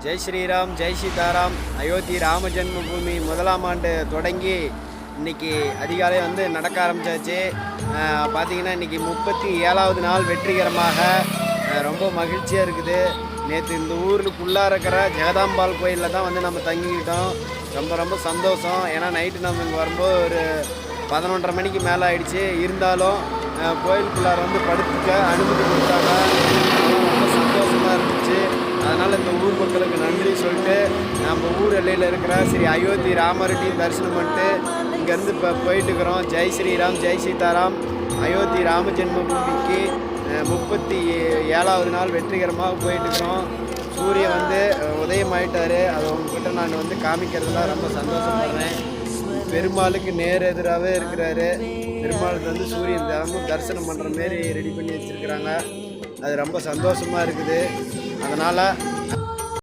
ஜெய் ஸ்ரீராம் ஜெய் சீதாராம். அயோத்தி ராம ஜென்மபூமி முதலாம் ஆண்டு தொடங்கி இன்றைக்கி அதிகாலை நடக்க ஆரம்பித்தாச்சு. பார்த்திங்கன்னா இன்றைக்கி 37வது நாள் வெற்றிகரமாக ரொம்ப மகிழ்ச்சியாக இருக்குது. நேற்று இந்த ஊருக்குள்ளார இருக்கிற ஜெகதாம்பாள் கோயிலில் தான் நம்ம தங்கிக்கிட்டோம். ரொம்ப ரொம்ப சந்தோஷம். ஏன்னா நைட்டு நம்ம இங்கே வரும்போது ஒரு 11:30 மணிக்கு மேலே ஆயிடுச்சு. இருந்தாலும் கோயிலுக்குள்ளார படுத்துக்க அனுமதி கொடுத்தாங்க. ரொம்ப சந்தோஷமாக இருந்துச்சு. அதனால் இந்த ஊர் மக்களுக்கு நன்றி சொல்லிட்டு நம்ம ஊர் எல்லையில் இருக்கிற ஸ்ரீ அயோத்தி ராமர்கிட்டையும் தரிசனம் பண்ணிட்டு இங்கேருந்து இப்போ போயிட்டுருக்குறோம். ஜெய் ஸ்ரீராம் ஜெய் சீதாராம். அயோத்தி ராம ஜென்மபூமிக்கு 37வது நாள் வெற்றிகரமாக போயிட்டுருக்குறோம். சூரியன் உதயமாயிட்டார். அதை உங்ககிட்ட நான் காமிக்கிறதுல ரொம்ப சந்தோஷப்படுறேன். பெருமாளுக்கு நேர் எதிராகவே இருக்கிறாரு. பெருமாளுக்கு சூரியன் தினமும் தரிசனம் பண்ணுற மாரி ரெடி பண்ணி வச்சுருக்குறாங்க. அது ரொம்ப சந்தோஷமாக இருக்குது. அதனால்